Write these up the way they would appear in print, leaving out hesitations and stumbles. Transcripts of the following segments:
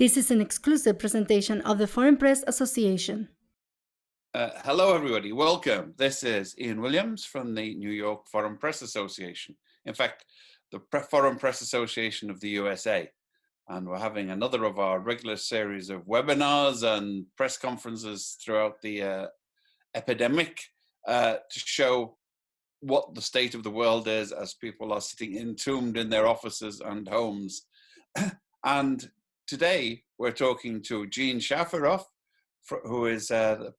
This is an exclusive presentation of the Foreign Press Association. Hello, everybody. Welcome. This is Ian Williams from the New York Foreign Press Association. In fact, the Foreign Press Association of the USA. And we're having another of our regular series of webinars and press conferences throughout the epidemic to show what the state of the world is as people are sitting entombed in their offices and homes. And today we're talking to Jean Shafiroff, who is the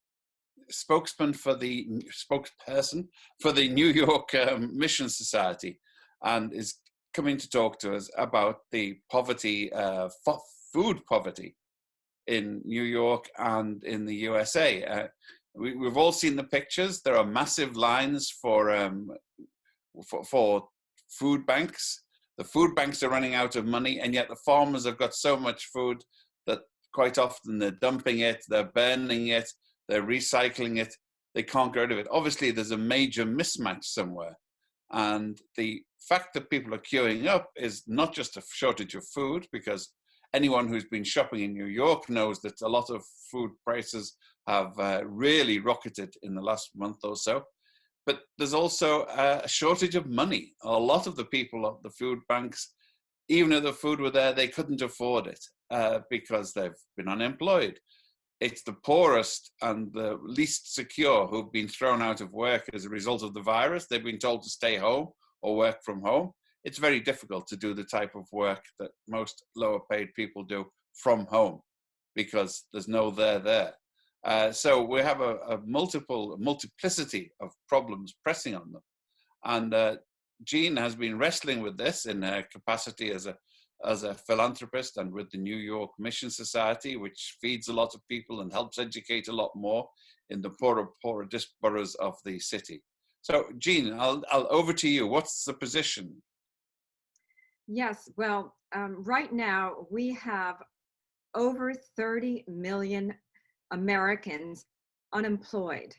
spokesperson for the New York Mission Society, and is coming to talk to us about the poverty, food poverty in New York and in the USA. We've all seen the pictures. There are massive lines for food banks. The food banks are running out of money, and yet the farmers have got so much food that quite often they're dumping it, they're burning it, they're recycling it, they can't get rid of it. Obviously, there's a major mismatch somewhere. And the fact that people are queuing up is not just a shortage of food, because anyone who's been shopping in New York knows that a lot of food prices have really rocketed in the last month or so. But there's also a shortage of money. A lot of the people at the food banks, even if the food were there, they couldn't afford it because they've been unemployed. It's the poorest and the least secure who've been thrown out of work as a result of the virus. They've been told to stay home or work from home. It's very difficult to do the type of work that most lower paid people do from home because there's no there. So we have a multiplicity of problems pressing on them. And Jean has been wrestling with this in her capacity as a philanthropist and with the New York Mission Society, which feeds a lot of people and helps educate a lot more in the poorer boroughs of the city. So, Jean, I'll over to you. What's the position? Yes, well, right now we have over 30 million Americans unemployed.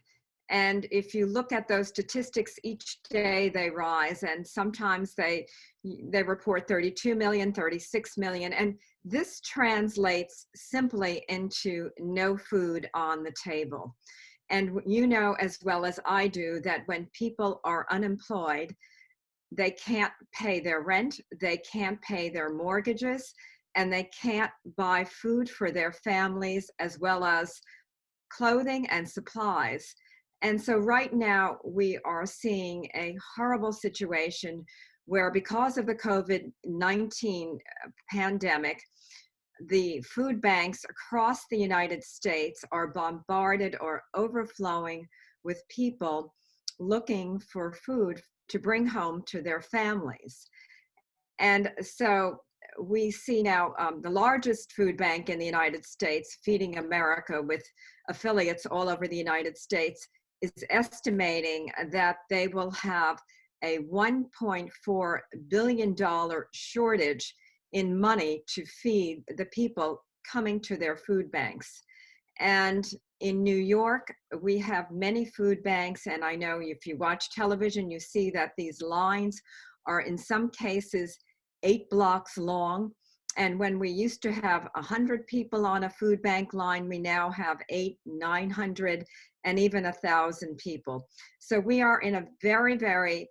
And if you look at those statistics, each day they rise, and sometimes they report 32 million, 36 million, and this translates simply into no food on the table. And you know as well as I do that when people are unemployed, they can't pay their rent, they can't pay their mortgages, and they can't buy food for their families as well as clothing and supplies. And so right now we are seeing a horrible situation where, because of the COVID-19 pandemic, the food banks across the United States are bombarded or overflowing with people looking for food to bring home to their families. And so we see now the largest food bank in the United States, Feeding America, with affiliates all over the United States, is estimating that they will have a $1.4 billion shortage in money to feed the people coming to their food banks. And in New York, we have many food banks, and I know if you watch television, you see that these lines are in some cases 8 blocks long. And when we used to have 100 people on a food bank line, we now have 800, 900, and even 1,000 people. So we are in a very, very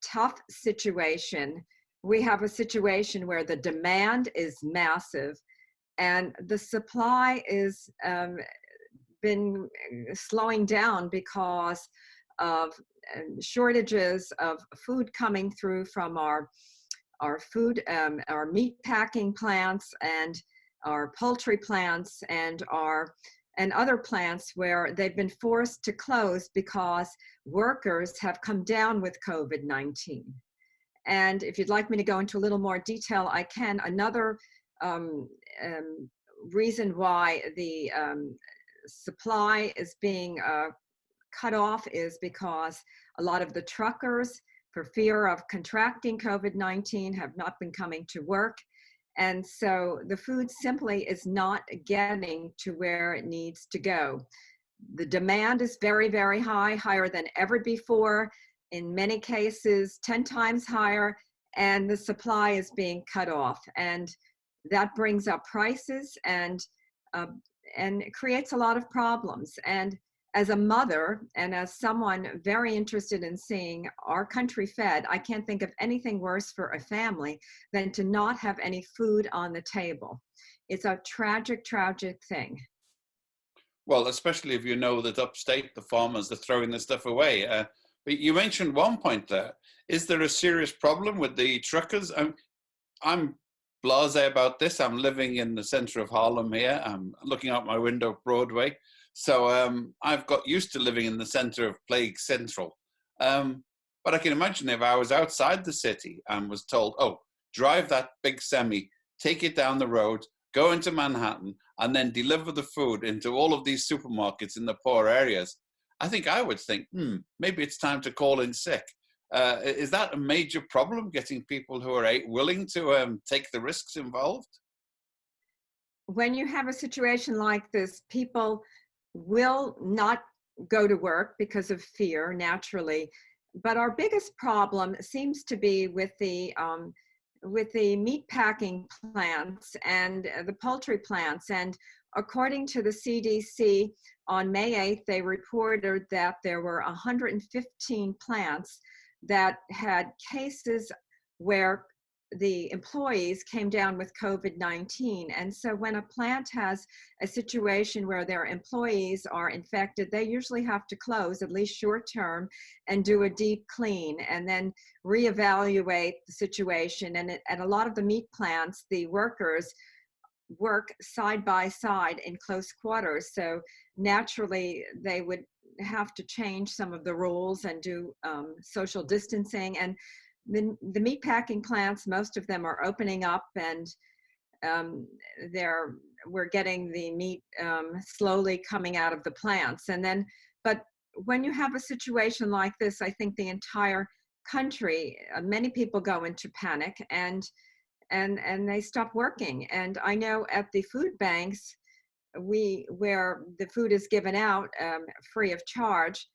tough situation. We have a situation where the demand is massive and the supply is been slowing down because of shortages of food coming through from our food, our meat packing plants and our poultry plants and other plants where they've been forced to close because workers have come down with COVID-19. And if you'd like me to go into a little more detail, I can. Another reason why the supply is being cut off is because a lot of the truckers, for fear of contracting COVID-19, have not been coming to work. And so the food simply is not getting to where it needs to go. The demand is very, very high, higher than ever before, in many cases 10 times higher, and the supply is being cut off. And that brings up prices uh, and it creates a lot of problems. And as a mother and as someone very interested in seeing our country fed, I can't think of anything worse for a family than to not have any food on the table. It's a tragic, tragic thing. Well, especially if you know that upstate the farmers are throwing the stuff away. But you mentioned one point there. Is there a serious problem with the truckers? I'm blasé about this. I'm living in the center of Harlem here. I'm looking out my window, Broadway. So I've got used to living in the center of Plague Central. But I can imagine if I was outside the city and was told, oh, drive that big semi, take it down the road, go into Manhattan, and then deliver the food into all of these supermarkets in the poor areas, I think I would think, maybe it's time to call in sick. Is that a major problem, getting people who are willing to take the risks involved? When you have a situation like this, people will not go to work because of fear, naturally. But our biggest problem seems to be with the meat packing plants and the poultry plants. And according to the CDC, on May 8th, they reported that there were 115 plants that had cases where the employees came down with COVID-19. And so when a plant has a situation where their employees are infected, they usually have to close, at least short term, and do a deep clean and then reevaluate the situation. And at a lot of the meat plants, the workers work side by side in close quarters. So naturally, they would have to change some of the rules and do social distancing. And the meat packing plants, most of them are opening up, and we're getting the meat slowly coming out of the plants. And then, but when you have a situation like this, I think the entire country, many people go into panic and they stop working. And I know at the food banks, where the food is given out free of charge,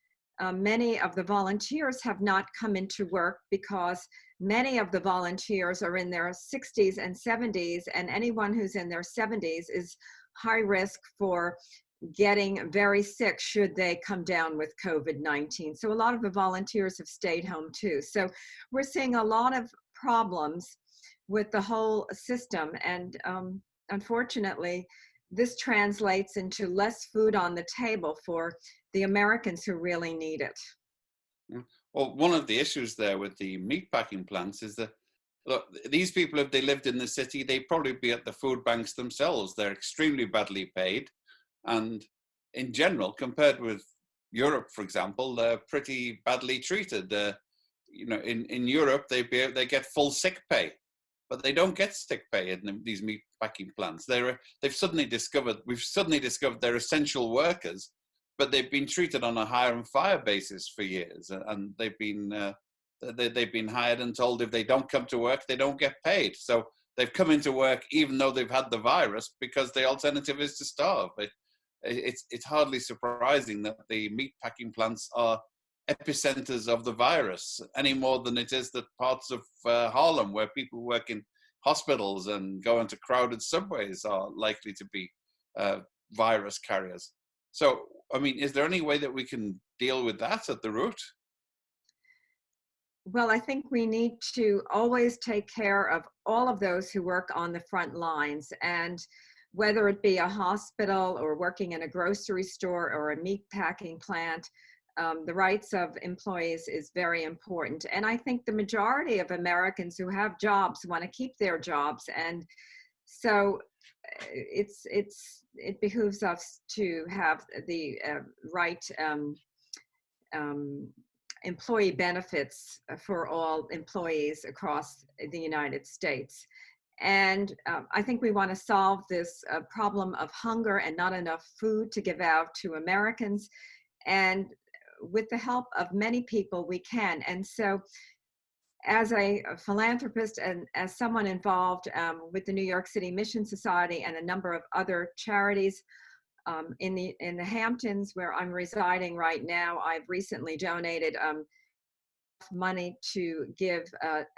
many of the volunteers have not come into work because many of the volunteers are in their 60s and 70s, and anyone who's in their 70s is high risk for getting very sick should they come down with COVID-19. So a lot of the volunteers have stayed home too. So we're seeing a lot of problems with the whole system, and unfortunately, this translates into less food on the table for the Americans who really need it. Well, one of the issues there with the meat packing plants is that, look, these people, if they lived in the city, they'd probably be at the food banks themselves. They're extremely badly paid. And in general, compared with Europe, for example, they're pretty badly treated. In Europe, they get full sick pay, but they don't get sick pay in these meat packing plants. We've suddenly discovered they're essential workers, but they've been treated on a hire and fire basis for years, and they've been hired and told if they don't come to work, they don't get paid. So they've come into work even though they've had the virus, because the alternative is to starve. It's hardly surprising that the meat packing plants are epicenters of the virus, any more than it is that parts of Harlem, where people work in hospitals and go into crowded subways, are likely to be virus carriers. So, I mean, is there any way that we can deal with that at the root? Well, I think we need to always take care of all of those who work on the front lines, and whether it be a hospital or working in a grocery store or a meat packing plant, the rights of employees is very important. And I think the majority of Americans who have jobs want to keep their jobs. And so it behooves us to have the right employee benefits for all employees across the United States. And I think we want to solve this problem of hunger and not enough food to give out to Americans. And with the help of many people, we can. And so as a philanthropist and as someone involved with the New York City Mission Society and a number of other charities in the Hamptons, where I'm residing right now, I've recently donated money to give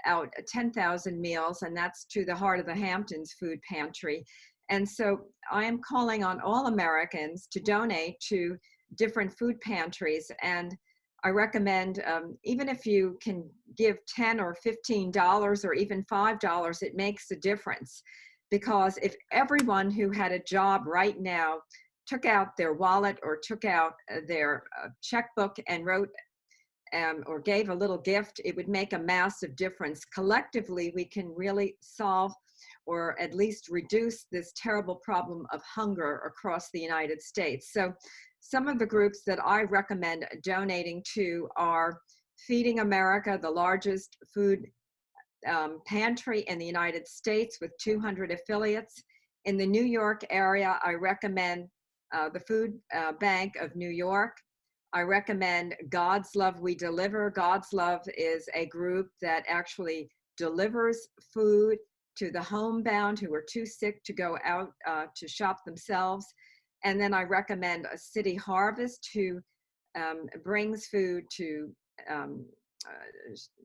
out 10,000 meals, and that's to the Heart of the Hamptons food pantry. And so I am calling on all Americans to donate to different food pantries. And I recommend, even if you can give $10 or $15 or even $5, it makes a difference. Because if everyone who had a job right now took out their wallet or took out their checkbook and wrote or gave a little gift, it would make a massive difference. Collectively, we can really solve or at least reduce this terrible problem of hunger across the United States. So some of the groups that I recommend donating to are Feeding America, the largest food pantry in the United States with 200 affiliates. In the New York area, I recommend the Food Bank of New York. I recommend God's Love We Deliver. God's Love is a group that actually delivers food to the homebound who are too sick to go out to shop themselves. And then I recommend a City Harvest who brings food to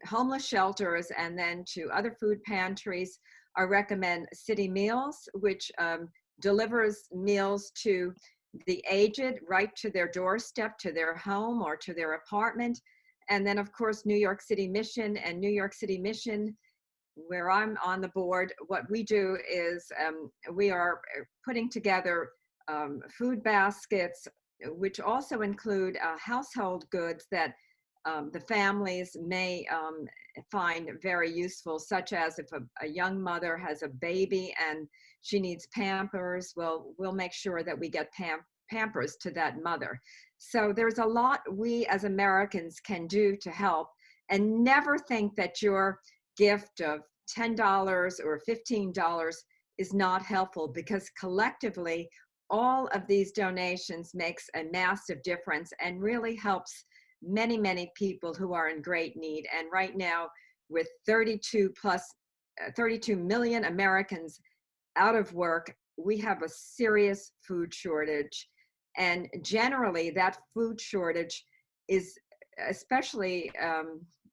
homeless shelters and then to other food pantries. I recommend City Meals, which delivers meals to the aged right to their doorstep, to their home or to their apartment. And then of course, New York City Mission. And New York City Mission, where I'm on the board, what we do is we are putting together food baskets, which also include household goods that the families may find very useful, such as if a young mother has a baby and she needs Pampers, well, we'll make sure that we get Pampers to that mother. So there's a lot we as Americans can do to help, and never think that your gift of $10 or $15 is not helpful, because collectively, all of these donations makes a massive difference and really helps many, many people who are in great need. And right now, with 32 million Americans out of work, we have a serious food shortage. And generally, that food shortage is especially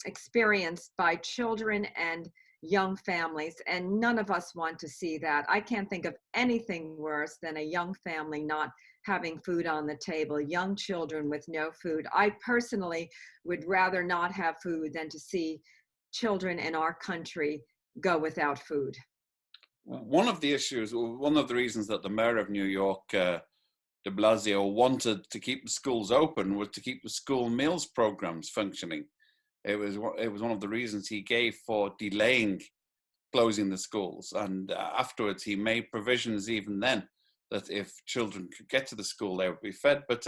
experienced by children and young families, and none of us want to see that. I can't think of anything worse than a young family not having food on the table, young children with no food. I personally would rather not have food than to see children in our country go without food. One of the issues, or one of the reasons that the mayor of New York, de Blasio, wanted to keep the schools open was to keep the school meals programs functioning. It was one of the reasons he gave for delaying closing the schools. And afterwards, he made provisions even then that if children could get to the school, they would be fed. But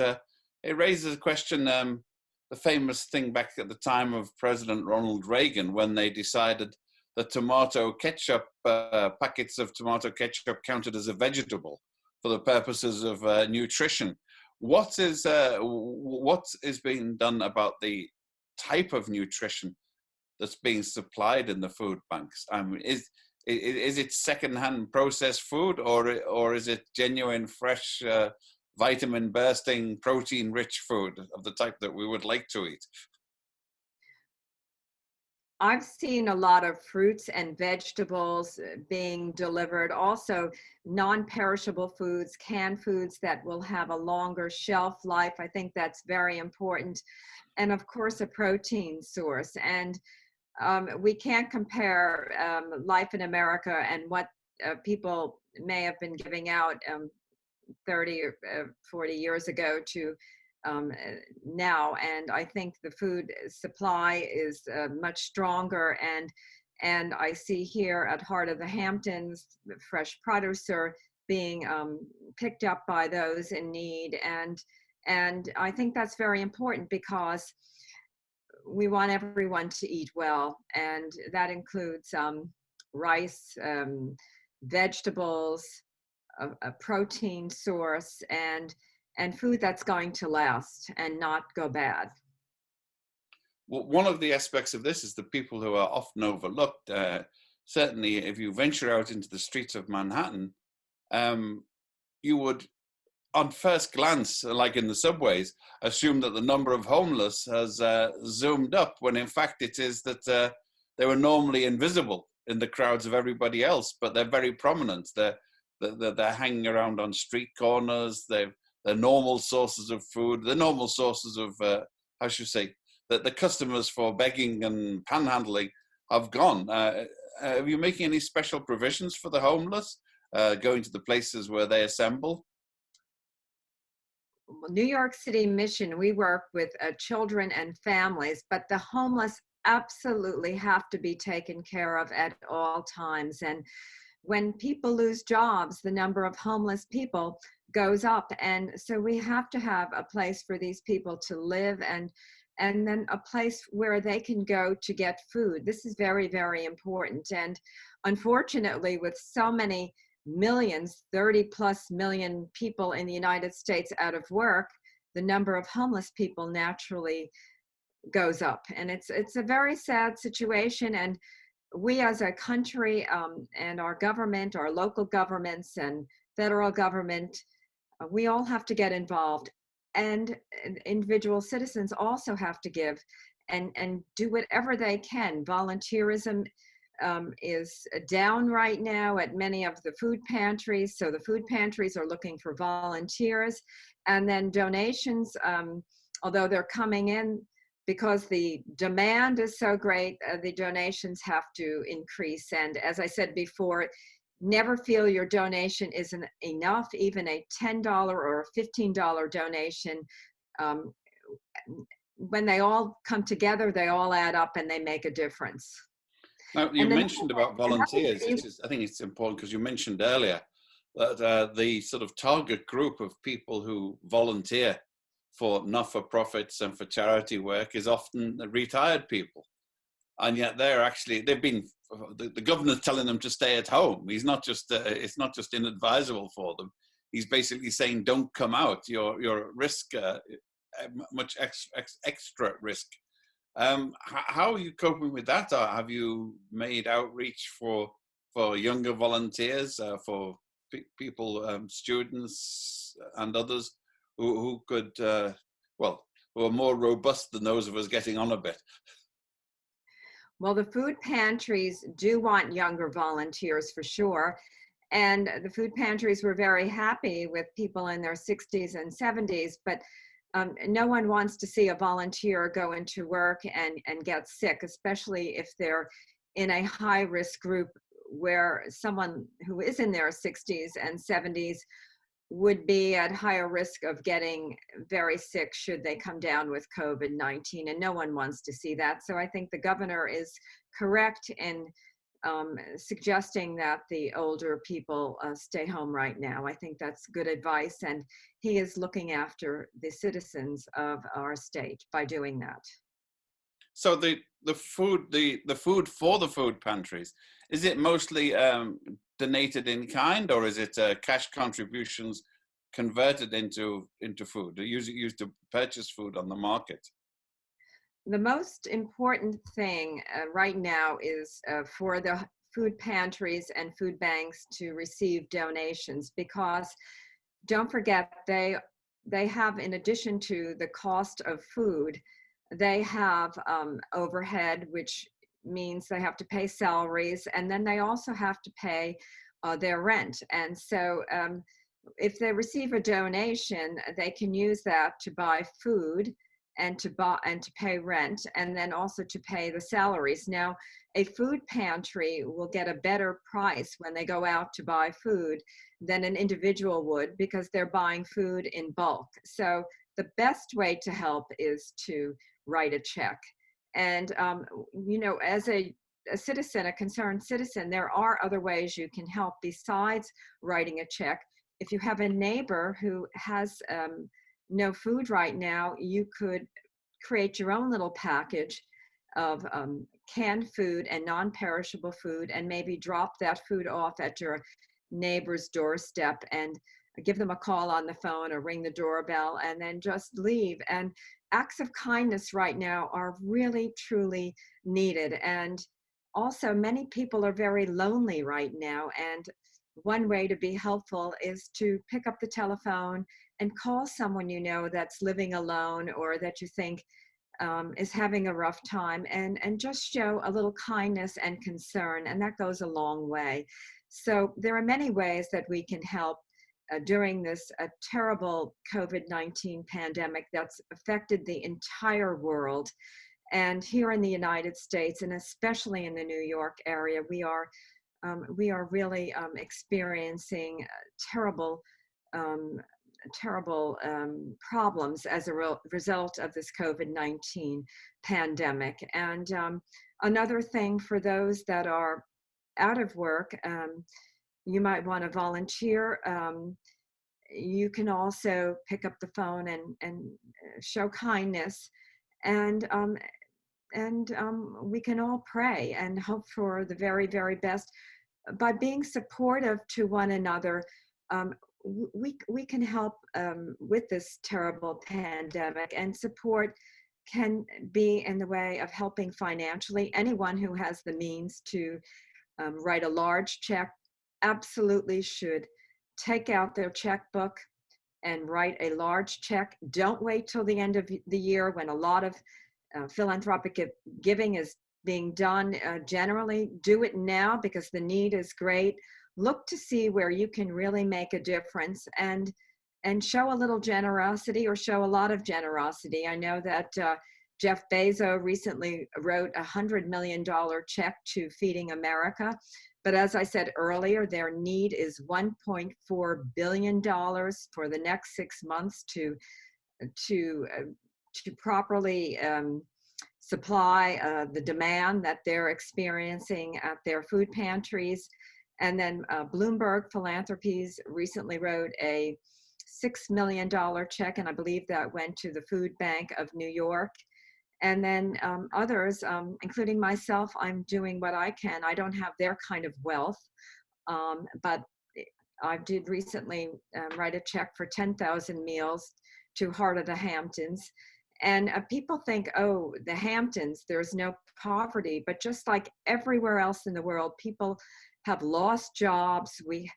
it raises a question, the famous thing back at the time of President Ronald Reagan, when they decided that tomato ketchup, packets of tomato ketchup counted as a vegetable for the purposes of nutrition. What is being done about the type of nutrition that's being supplied in the food banks? I mean, is it secondhand processed food, or is it genuine, fresh, vitamin bursting, protein rich food of the type that we would like to eat? I've seen a lot of fruits and vegetables being delivered, also non-perishable foods, canned foods that will have a longer shelf life. I think that's very important. And of course, a protein source. And we can't compare life in America and what people may have been giving out 30 or 40 years ago to now. And I think the food supply is much stronger. And I see here at Heart of the Hamptons, the fresh produce are being picked up by those in need. And I think that's very important, because we want everyone to eat well. And that includes rice, vegetables, a protein source, and food that's going to last and not go bad. Well, one of the aspects of this is the people who are often overlooked. Certainly, if you venture out into the streets of Manhattan, you would on first glance, like in the subways, assume that the number of homeless has zoomed up, when in fact it is that they were normally invisible in the crowds of everybody else, but they're very prominent. They're hanging around on street corners. They're normal sources of food. They're normal sources of, how should I say, that the customers for begging and panhandling have gone. Are you making any special provisions for the homeless, going to the places where they assemble? New York City Mission, we work with children and families, but the homeless absolutely have to be taken care of at all times. And when people lose jobs, the number of homeless people goes up. And so we have to have a place for these people to live, and then a place where they can go to get food. This is very, very important. And unfortunately, with so many millions, 30 plus million people in the United States out of work, the number of homeless people naturally goes up. And it's a very sad situation. And we as a country, and our government, our local governments and federal government, we all have to get involved. And individual citizens also have to give and do whatever they can. Volunteerism is down right now at many of the food pantries. So the food pantries are looking for volunteers. And then donations, although they're coming in, because the demand is so great, the donations have to increase. And as I said before, never feel your donation isn't enough. Even a $10 or a $15 donation, when they all come together, they all add up and they make a difference. Now, you mentioned about volunteers. I think it's important because you mentioned earlier that the sort of target group of people who volunteer for not-for-profits and for charity work is often retired people. And yet they've been, the governor's telling them to stay at home. He's not just, it's not just inadvisable for them. He's basically saying, don't come out. You're at risk, much extra risk. How are you coping with that? Or have you made outreach for younger volunteers, for people, students and others who could, who are more robust than those of us getting on a bit? Well, the food pantries do want younger volunteers for sure. And the food pantries were very happy with people in their 60s and 70s, but no one wants to see a volunteer go into work and get sick, especially if they're in a high-risk group where someone who is in their 60s and 70s would be at higher risk of getting very sick should they come down with COVID-19, and no one wants to see that. So I think the governor is correct in suggesting that the older people stay home right now. I think that's good advice, and he is looking after the citizens of our state by doing that. So the food for the food pantries, is it mostly donated in kind, or is it cash contributions converted into food? They used to purchase food on the market? The most important thing right now is for the food pantries and food banks to receive donations, because don't forget, they have, in addition to the cost of food, they have overhead, which means they have to pay salaries, and then they also have to pay their rent. And so if they receive a donation, they can use that to buy food and to pay rent, and then also to pay the salaries. Now, a food pantry will get a better price when they go out to buy food than an individual would, because they're buying food in bulk. So the best way to help is to write a check. And you know, as a citizen, a concerned citizen, there are other ways you can help besides writing a check. If you have a neighbor who has no food right now, you could create your own little package of canned food and non-perishable food, and maybe drop that food off at your neighbor's doorstep and give them a call on the phone or ring the doorbell, and then just leave. And acts of kindness right now are really, truly needed. And also, many people are very lonely right now, and one way to be helpful is to pick up the telephone and call someone you know that's living alone or that you think is having a rough time, and just show a little kindness and concern, and that goes a long way. So there are many ways that we can help during this terrible COVID-19 pandemic that's affected the entire world. And here in the United States, and especially in the New York area, we are really experiencing terrible um, problems as a result of this COVID-19 pandemic. And another thing for those that are out of work, you might want to volunteer. You can also pick up the phone and show kindness, and we can all pray and hope for the very, very best. By being supportive to one another, um, we can help with this terrible pandemic, and support can be in the way of helping financially. Anyone who has the means to write a large check absolutely should take out their checkbook and write a large check. Don't wait till the end of the year when a lot of philanthropic giving is being done. Generally, do it now because the need is great. Look to see where you can really make a difference, and show a little generosity or show a lot of generosity. I know that Jeff Bezos recently wrote a $100 million check to Feeding America. But as I said earlier, their need is $1.4 billion for the next 6 months to properly supply the demand that they're experiencing at their food pantries. And then Bloomberg Philanthropies recently wrote a $6 million check, and I believe that went to the Food Bank of New York. And then others, including myself, I'm doing what I can. I don't have their kind of wealth, but I did recently write a check for 10,000 meals to Heart of the Hamptons. And people think, oh, the Hamptons, there's no poverty. But just like everywhere else in the world, people have lost jobs. We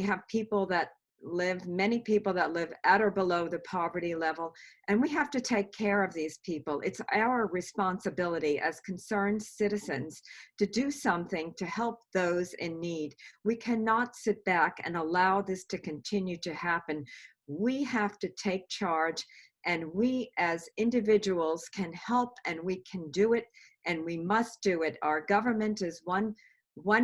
have people that many people that live at or below the poverty level, and we have to take care of these people. It's our responsibility as concerned citizens to do something to help those in need. We cannot sit back and allow this to continue to happen. We have to take charge, and we as individuals can help, and we can do it, and we must do it. Our government is one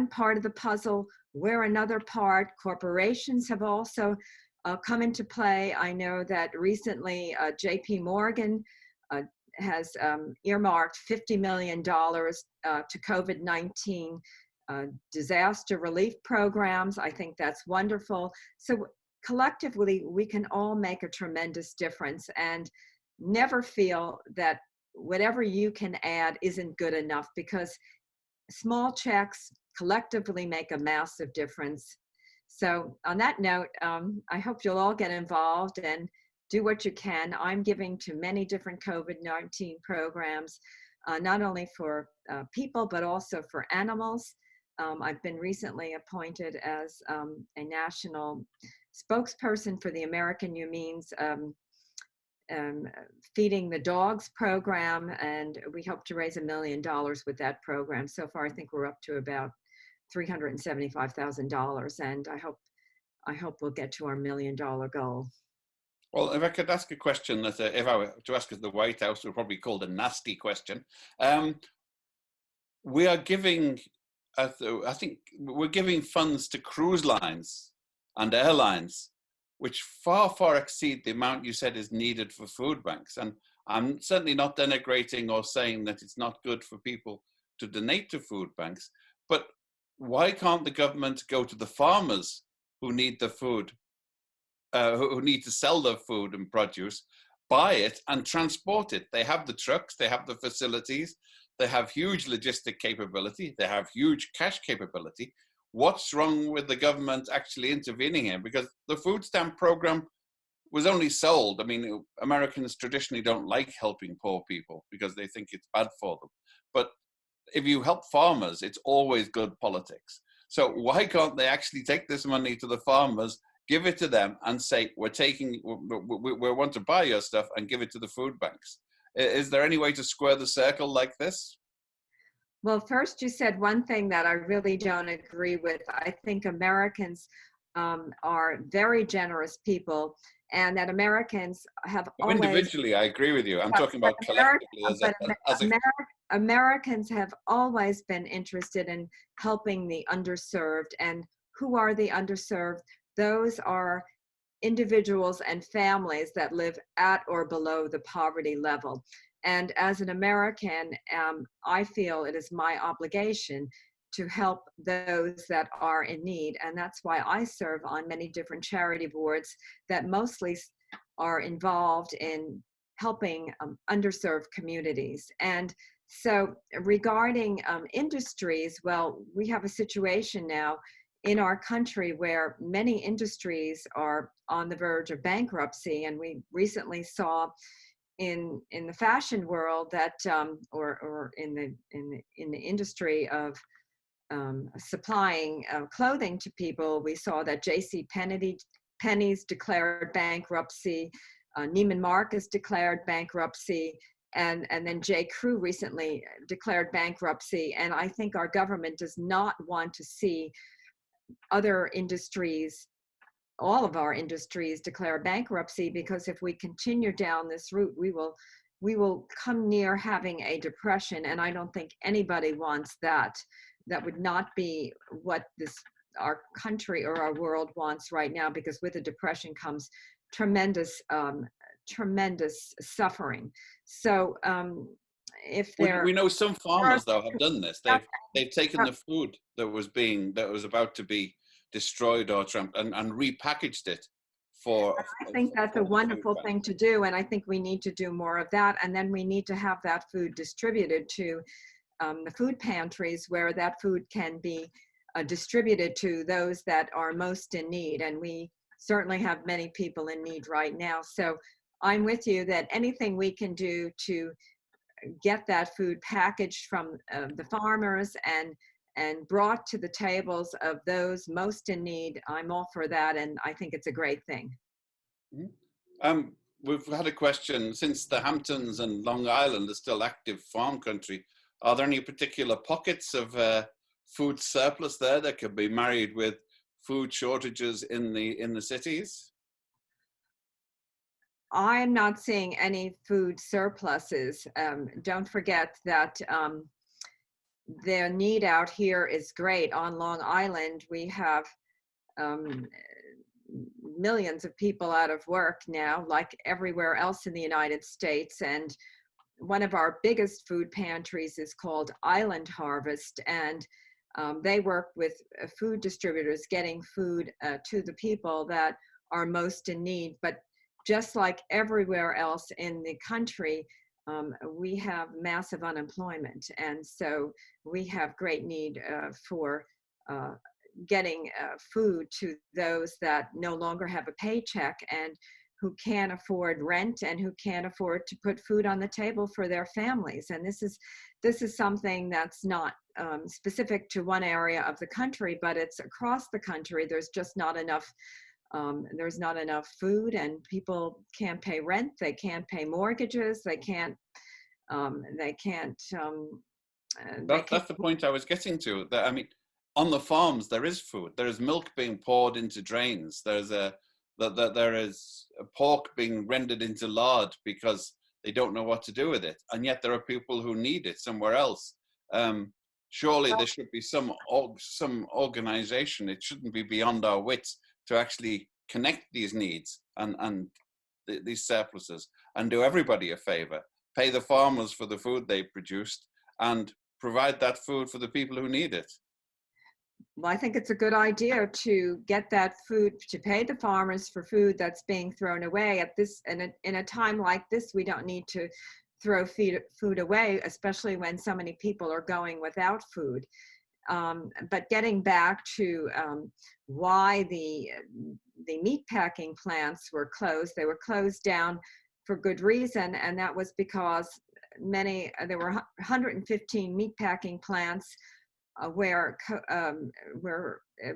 part of the puzzle. We're another part. Corporations have also come into play. I know that recently JP Morgan has earmarked $50 million to COVID-19 disaster relief programs. I think that's wonderful. So collectively, we can all make a tremendous difference, and never feel that whatever you can add isn't good enough, because small checks collectively make a massive difference. So on that note, I hope you'll all get involved and do what you can. I'm giving to many different COVID-19 programs, not only for people, but also for animals. I've been recently appointed as a national spokesperson for the American Humane's Feeding the Dogs program, and we hope to raise $1 million with that program. So far, I think we're up to about $375,000, and I hope we'll get to our $1 million goal. Well, if I could ask a question that if I were to ask at the White House, would probably be called a nasty question. We are giving, I think we're giving funds to cruise lines and airlines, which far, far exceed the amount you said is needed for food banks. And I'm certainly not denigrating or saying that it's not good for people to donate to food banks, but why can't the government go to the farmers who need the food, who need to sell their food and produce, buy it and transport it? They have the trucks, they have the facilities, they have huge logistic capability, they have huge cash capability. What's wrong with the government actually intervening here? Because the food stamp program was only sold. I mean, Americans traditionally don't like helping poor people because they think it's bad for them. But if you help farmers, it's always good politics. So why can't they actually take this money to the farmers, give it to them, and say, we want to buy your stuff, and give it to the food banks? Is there any way to square the circle like this? Well, first you said one thing that I really don't agree with. I think Americans are very generous people, and that Americans have Oh, always, individually, I agree with you. I'm but talking about collectively as a Americans have always been interested in helping the underserved. And who are the underserved? Those are individuals and families that live at or below the poverty level. And as an American, I feel it is my obligation to help those that are in need. And that's why I serve on many different charity boards that mostly are involved in helping underserved communities. And so regarding industries, well, we have a situation now in our country where many industries are on the verge of bankruptcy. And we recently saw in the fashion world that or in the industry of supplying clothing to people, we saw that J.C. Penney's declared bankruptcy, Neiman Marcus declared bankruptcy, and then J. Crew recently declared bankruptcy. And I think our government does not want to see other industries, all of our industries, declare bankruptcy, because if we continue down this route, we will come near having a depression, and I don't think anybody wants that. That would not be what our country or our world wants right now, because with a depression comes tremendous suffering. So if we know some farmers though have done this. They've taken the food that was about to be destroyed or trampled and repackaged it for. I think that's a wonderful thing to do, and I think we need to do more of that. And then we need to have that food distributed to the food pantries, where that food can be distributed to those that are most in need. And we certainly have many people in need right now. So I'm with you that anything we can do to get that food packaged from the farmers and brought to the tables of those most in need, I'm all for that, and I think it's a great thing. We've had a question. Since the Hamptons and Long Island are still active farm country, are there any particular pockets of food surplus there that could be married with food shortages in the cities? I'm not seeing any food surpluses. Don't forget that the need out here is great. On Long Island, we have millions of people out of work now, like everywhere else in the United States. And one of our biggest food pantries is called Island Harvest, and they work with food distributors getting food to the people that are most in need. But just like everywhere else in the country, we have massive unemployment. And so we have great need for getting food to those that no longer have a paycheck and who can't afford rent and who can't afford to put food on the table for their families. And this is something that's not specific to one area of the country, but it's across the country. There's just not enough there's not enough food, and people can't pay rent, they can't pay mortgages, they can't that's the point I was getting to. That, I mean, on the farms there is food, there is milk being poured into drains, there is pork being rendered into lard because they don't know what to do with it, and yet there are people who need it somewhere else. Surely there should be some organization. It shouldn't be beyond our wits to actually connect these needs and these surpluses and do everybody a favor, pay the farmers for the food they produced and provide that food for the people who need it. Well, I think it's a good idea to get that food, to pay the farmers for food that's being thrown away at this, in a time like this. We don't need to throw food away, especially when so many people are going without food. But getting back to why the meatpacking plants were closed, they were closed down for good reason, and that was because there were 115 meatpacking plants where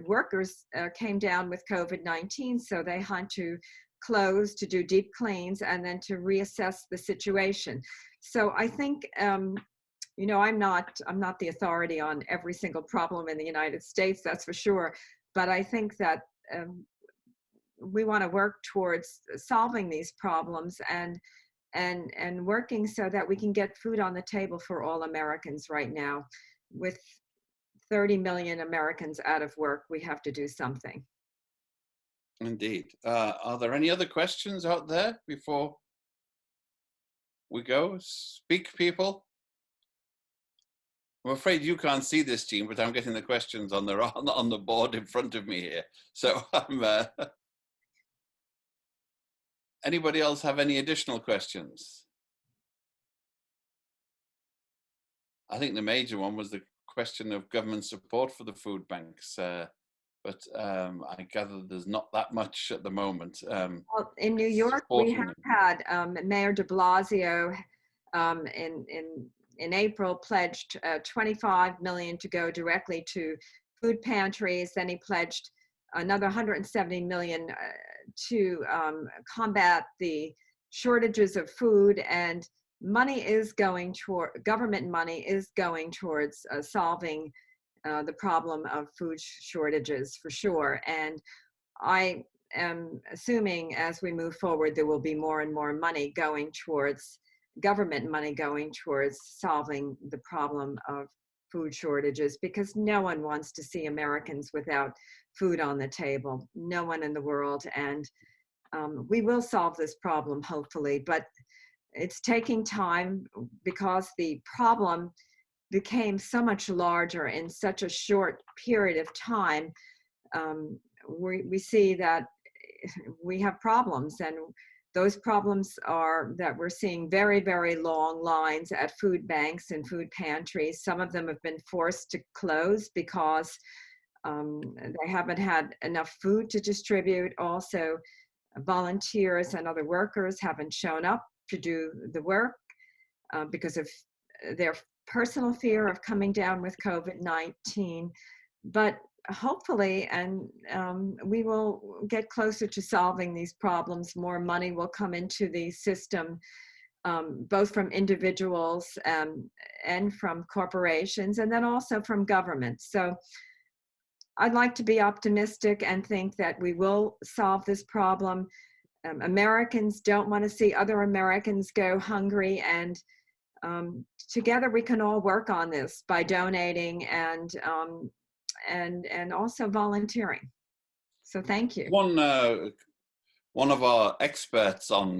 workers came down with COVID-19, so they had to close to do deep cleans and then to reassess the situation. So I think, you know, I'm not the authority on every single problem in the United States, that's for sure. But I think that we want to work towards solving these problems and working so that we can get food on the table for all Americans right now. With 30 million Americans out of work, we have to do something. Indeed. Are there any other questions out there before we go? Speak, people. I'm afraid you can't see this, Jean, but I'm getting the questions on the board in front of me here. So anybody else have any additional questions? I think the major one was the question of government support for the food banks, but I gather there's not that much at the moment. Well, in New York, we have had Mayor de Blasio in April pledged 25 million to go directly to food pantries. Then he pledged another 170 million to combat the shortages of food, and money is going toward, government money is going towards solving the problem of food shortages for sure. And I am assuming as we move forward, there will be more and more money going towards, government money going towards solving the problem of food shortages, because no one wants to see Americans without food on the table. No one in the world. And we will solve this problem, hopefully, but it's taking time because the problem became so much larger in such a short period of time. We see that we have problems, and those problems are that we're seeing very, very long lines at food banks and food pantries. Some of them have been forced to close because they haven't had enough food to distribute. Also, volunteers and other workers haven't shown up to do the work because of their personal fear of coming down with COVID-19. But hopefully, and we will get closer to solving these problems. More money will come into the system, both from individuals and from corporations, and then also from governments. So I'd like to be optimistic and think that we will solve this problem. Americans don't want to see other Americans go hungry, and together we can all work on this by donating and also volunteering. So thank you. One of our experts on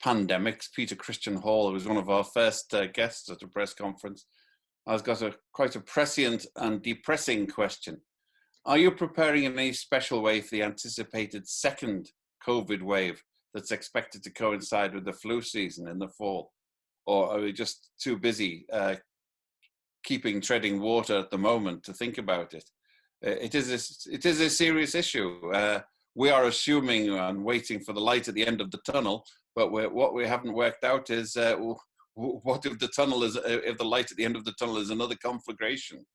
pandemics, Peter Christian Hall, who was one of our first guests at a press conference, has got quite a prescient and depressing question. Are you preparing in any special way for the anticipated second COVID wave that's expected to coincide with the flu season in the fall? Or are we just too busy treading water at the moment to think about it? It is a serious issue. We are assuming and waiting for the light at the end of the tunnel, but what we haven't worked out is what if if the light at the end of the tunnel is another conflagration?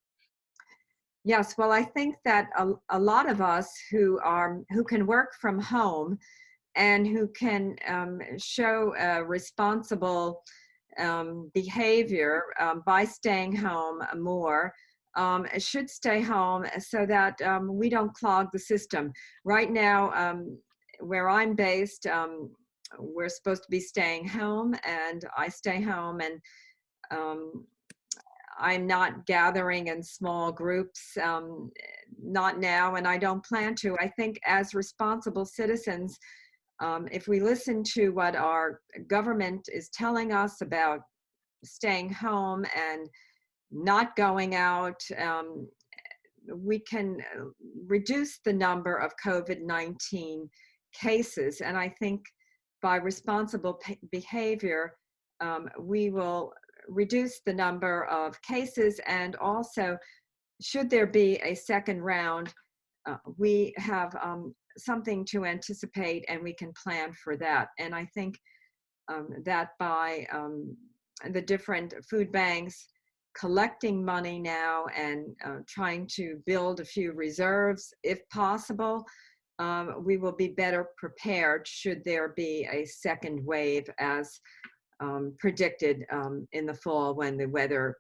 Yes, well, I think that a lot of us who can work from home and who can show responsible behavior by staying home more should stay home so that we don't clog the system. Right now, where I'm based, we're supposed to be staying home, and I stay home, and I'm not gathering in small groups, not now, and I don't plan to. I think as responsible citizens, if we listen to what our government is telling us about staying home and not going out, we can reduce the number of COVID-19 cases. And I think by responsible behavior, we will reduce the number of cases. And also, should there be a second round, we have something to anticipate, and we can plan for that. And I think that by the different food banks collecting money now and trying to build a few reserves if possible. We will be better prepared should there be a second wave as predicted in the fall when the weather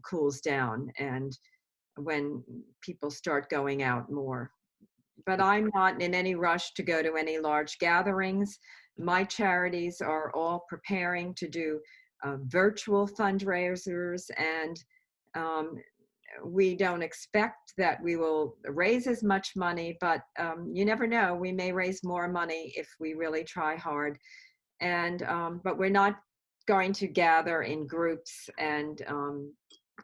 cools down and when people start going out more. But I'm not in any rush to go to any large gatherings. My charities are all preparing to do virtual fundraisers, and we don't expect that we will raise as much money, but you never know. We may raise more money if we really try hard. And but we're not going to gather in groups and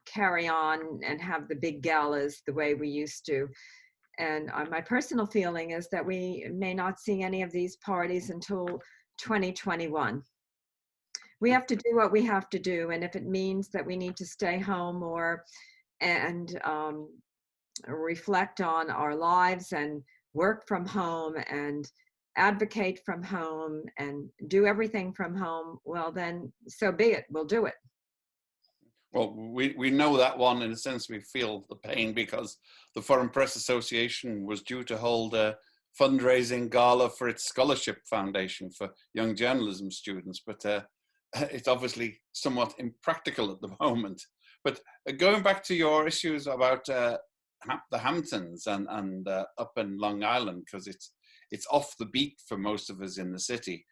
carry on and have the big galas the way we used to. And my personal feeling is that we may not see any of these parties until 2021. We have to do what we have to do. And if it means that we need to stay home or and reflect on our lives and work from home and advocate from home and do everything from home, well, then so be it. We'll do it. Well, we know that one. In a sense, we feel the pain because the Foreign Press Association was due to hold a fundraising gala for its scholarship foundation for young journalism students, but it's obviously somewhat impractical at the moment. But going back to your issues about the Hamptons and up in Long Island, because it's off the beat for most of us in the city.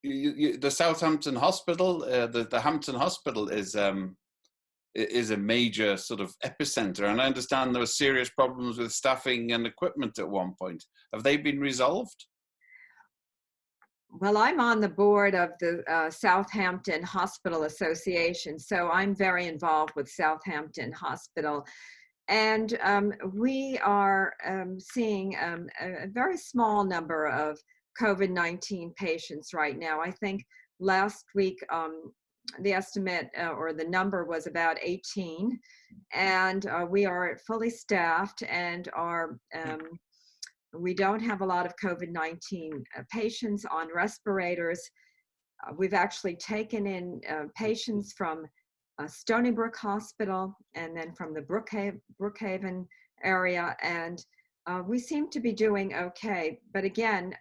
The Southampton Hospital, the Hampton Hospital is a major sort of epicenter, and I understand there were serious problems with staffing and equipment at one point. Have they been resolved? Well, I'm on the board of the Southampton Hospital Association, so I'm very involved with Southampton Hospital. And we are seeing a very small number of COVID-19 patients right now. I think last week the estimate or the number was about 18, and we are fully staffed and are we don't have a lot of COVID-19 patients on respirators. We've actually taken in patients from Stony Brook Hospital and then from the Brookhaven area, and we seem to be doing okay. But again,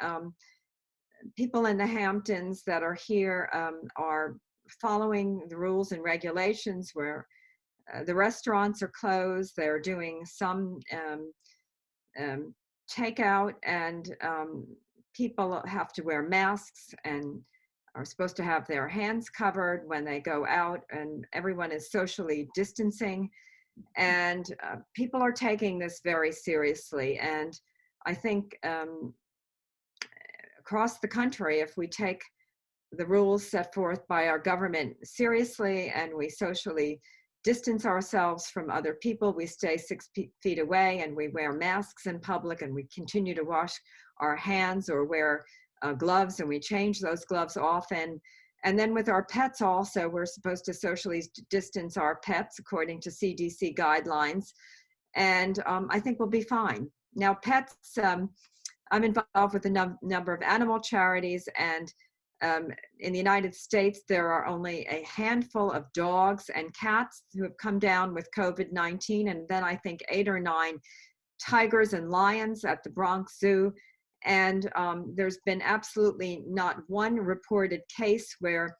people in the Hamptons that are here are following the rules and regulations where the restaurants are closed. They're doing some takeout, and people have to wear masks and are supposed to have their hands covered when they go out, and everyone is socially distancing. And people are taking this very seriously. And I think across the country, if we take the rules set forth by our government seriously and we socially distance ourselves from other people, we stay 6 feet away and we wear masks in public and we continue to wash our hands or wear gloves, and we change those gloves often. And then with our pets also, we're supposed to socially distance our pets according to CDC guidelines. And I think we'll be fine. Now pets, I'm involved with a number of animal charities, and in the United States, there are only a handful of dogs and cats who have come down with COVID-19, and then I think 8 or 9 tigers and lions at the Bronx Zoo. And there's been absolutely not one reported case where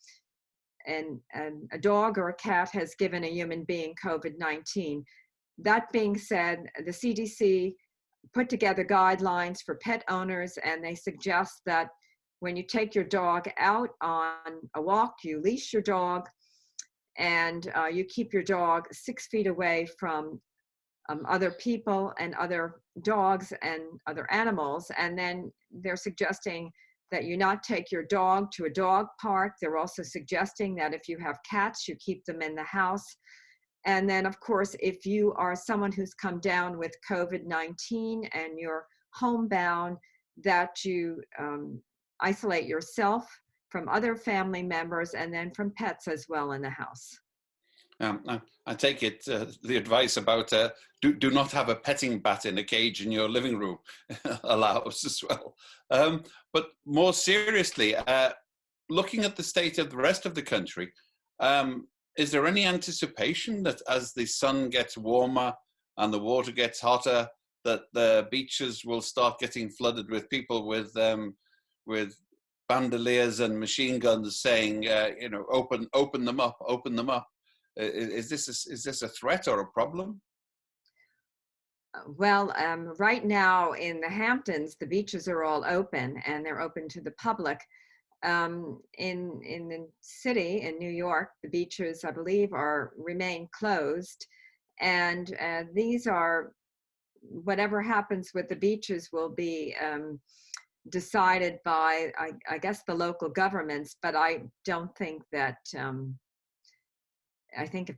a dog or a cat has given a human being COVID-19. That being said, the CDC put together guidelines for pet owners, and they suggest that when you take your dog out on a walk, you leash your dog, and you keep your dog 6 feet away from other people and other dogs and other animals. And then they're suggesting that you not take your dog to a dog park. They're also suggesting that if you have cats, you keep them in the house. And then, of course, if you are someone who's come down with COVID-19 and you're homebound, that you isolate yourself from other family members and then from pets as well in the house. I take it the advice about do not have a petting bat in a cage in your living room allows as well. But more seriously, looking at the state of the rest of the country, is there any anticipation that as the sun gets warmer and the water gets hotter, that the beaches will start getting flooded with people with bandoliers and machine guns saying, you know, open them up, open them up? Is this a threat or a problem? Well, right now in the Hamptons, the beaches are all open and they're open to the public. In the city, in New York, the beaches, I believe, remain closed. And these are, whatever happens with the beaches will be decided by, I guess, the local governments. But I don't think that, I think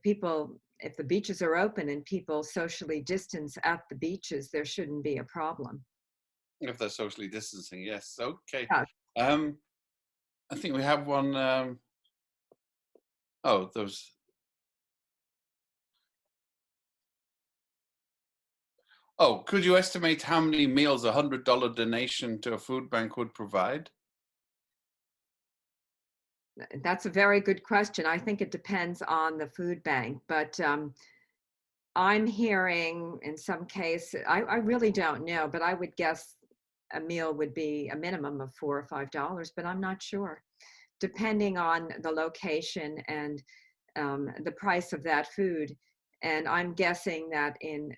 if the beaches are open and people socially distance at the beaches, there shouldn't be a problem. If they're socially distancing, yes. Okay. Yeah. I think we have one. Oh, those. Oh, could you estimate how many meals a $100 donation to a food bank would provide? That's a very good question. I think it depends on the food bank, but I'm hearing in some cases, I really don't know, but I would guess a meal would be a minimum of $4 or $5, but I'm not sure, depending on the location and the price of that food. And I'm guessing that in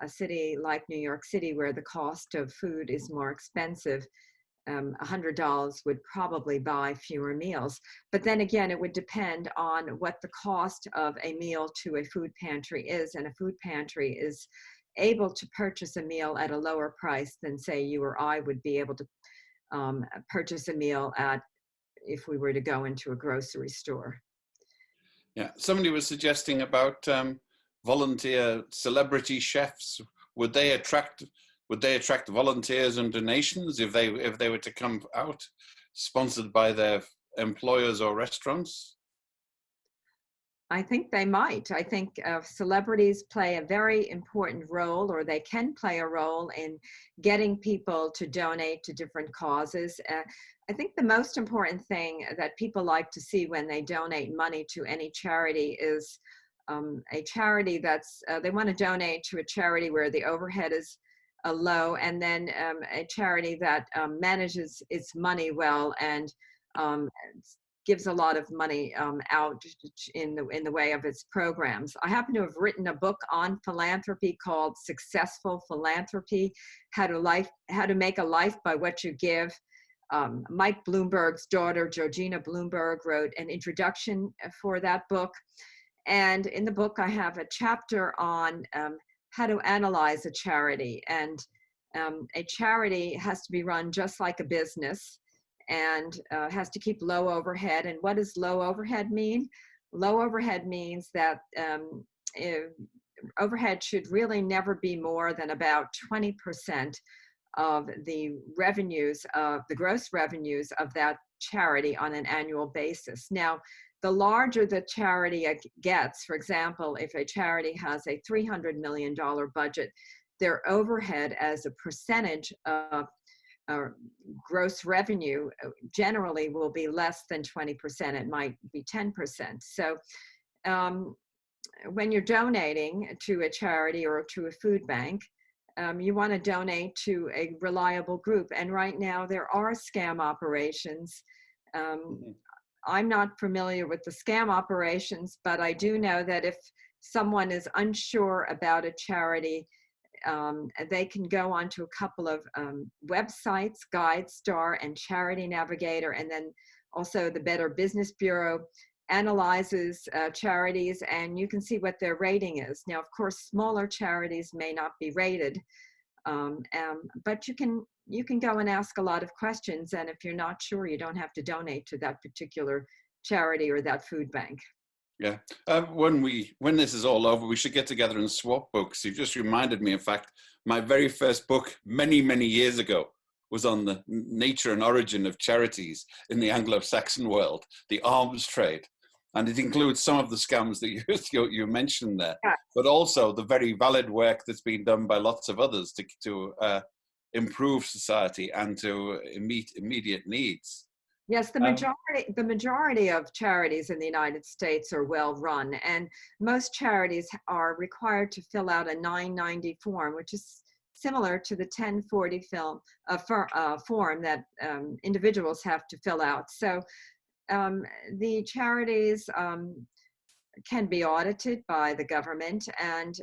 a city like New York City, where the cost of food is more expensive, $100 would probably buy fewer meals. But then again, it would depend on what the cost of a meal to a food pantry is. And a food pantry is able to purchase a meal at a lower price than, say, you or I would be able to purchase a meal at if we were to go into a grocery store. Yeah, somebody was suggesting about volunteer celebrity chefs. Would they attract volunteers and donations if they were to come out, sponsored by their employers or restaurants? I think they might. I think celebrities play a very important role, or they can play a role in getting people to donate to different causes. I think the most important thing that people like to see when they donate money to any charity is a charity that's, they want to donate to a charity where the overhead is low, and then a charity that manages its money well and gives a lot of money out in the way of its programs. I happen to have written a book on philanthropy called Successful Philanthropy: How to Make a Life by What You Give. Mike Bloomberg's daughter, Georgina Bloomberg, wrote an introduction for that book. And in the book, I have a chapter on how to analyze a charity. And a charity has to be run just like a business, and has to keep low overhead. And what does low overhead mean? Low overhead means that overhead should really never be more than about 20% of the revenues, of the gross revenues of that charity on an annual basis. Now, the larger the charity gets, for example, if a charity has a $300 million budget, their overhead as a percentage of gross revenue generally will be less than 20%. It might be 10%. So when you're donating to a charity or to a food bank, you want to donate to a reliable group. And right now there are scam operations. I'm not familiar with the scam operations, but I do know that if someone is unsure about a charity, they can go onto a couple of websites, GuideStar and Charity Navigator, and then also the Better Business Bureau analyzes charities, and you can see what their rating is. Now, of course, smaller charities may not be rated, but you can go and ask a lot of questions, and if you're not sure, you don't have to donate to that particular charity or that food bank. Yeah. When this is all over, we should get together and swap books. You just reminded me, in fact, my very first book many, many years ago was on the nature and origin of charities in the Anglo-Saxon world, the arms trade. And it includes some of the scams that you mentioned there, yeah, but also the very valid work that's been done by lots of others to improve society and to meet immediate needs. Yes, the majority of charities in the United States are well run, and most charities are required to fill out a 990 form, which is similar to the 1040 form that individuals have to fill out. So the charities can be audited by the government, and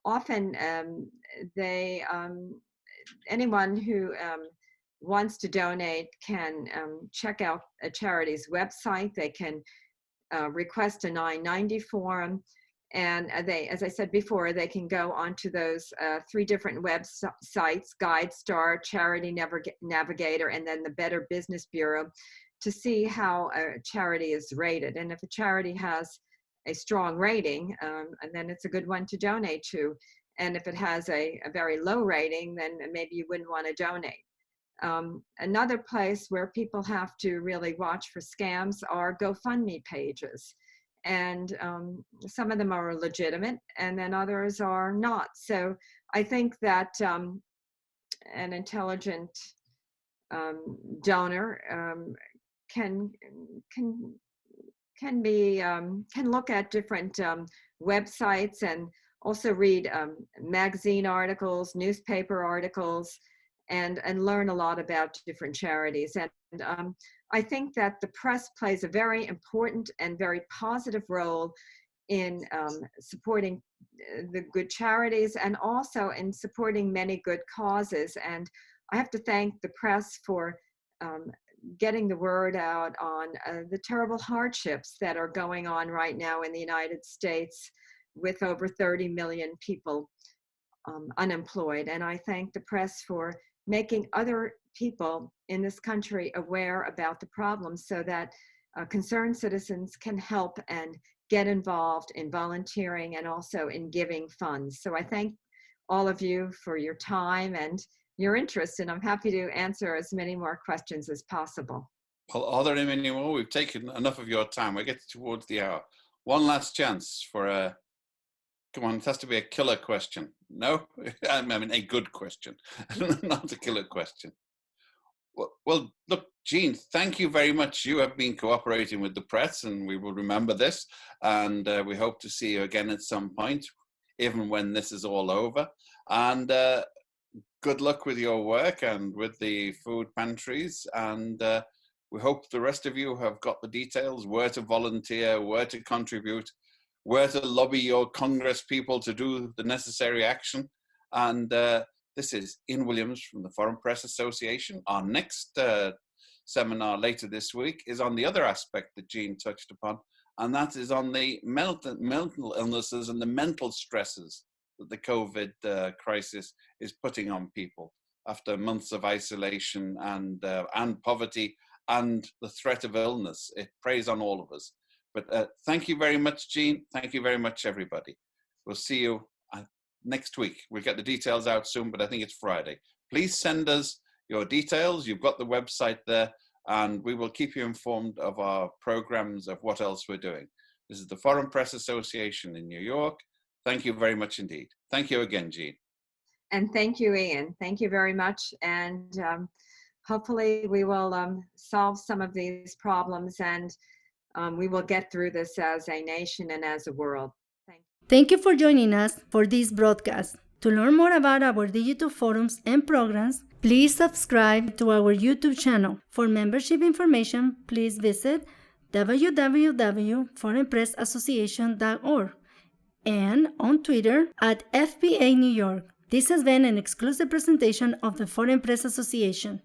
often they anyone who wants to donate can check out a charity's website. They can request a 990 form, and as I said before, they can go onto those 3 different websites: GuideStar, Charity Navigator, and then the Better Business Bureau, to see how a charity is rated. And if a charity has a strong rating, and then it's a good one to donate to. And if it has a very low rating, then maybe you wouldn't want to donate. Another place where people have to really watch for scams are GoFundMe pages. And some of them are legitimate, and then others are not. So I think that an intelligent donor can look at different websites, and also read magazine articles, newspaper articles, and learn a lot about different charities. And I think that the press plays a very important and very positive role in supporting the good charities, and also in supporting many good causes. And I have to thank the press for getting the word out on the terrible hardships that are going on right now in the United States, with over 30 million people unemployed. And I thank the press for making other people in this country aware about the problems, so that concerned citizens can help and get involved in volunteering and also in giving funds. So I thank all of you for your time and your interest, and I'm happy to answer as many more questions as possible. Well, are there any more? We've taken enough of your time. We're getting towards the hour. One last chance for a, come on, it has to be a killer question. No? I mean, a good question, not a killer question. Well, look, Jean, thank you very much. You have been cooperating with the press, and we will remember this. And we hope to see you again at some point, even when this is all over. And good luck with your work and with the food pantries. And we hope the rest of you have got the details, where to volunteer, where to contribute, where to lobby your Congress people to do the necessary action. And this is Ian Williams from the Foreign Press Association. Our next seminar later this week is on the other aspect that Jean touched upon, and that is on the mental illnesses and the mental stresses that the COVID crisis is putting on people after months of isolation and poverty and the threat of illness. It preys on all of us. But thank you very much, Jean. Thank you very much, everybody. We'll see you next week. We'll get the details out soon, but I think it's Friday. Please send us your details. You've got the website there, and we will keep you informed of our programs, of what else we're doing. This is the Foreign Press Association in New York. Thank you very much indeed. Thank you again, Jean. And thank you, Ian. Thank you very much. And hopefully we will solve some of these problems, and we will get through this as a nation and as a world. Thank you for joining us for this broadcast. To learn more about our digital forums and programs, please subscribe to our YouTube channel. For membership information, please visit www.foreignpressassociation.org and on Twitter @FPA New York. This has been an exclusive presentation of the Foreign Press Association.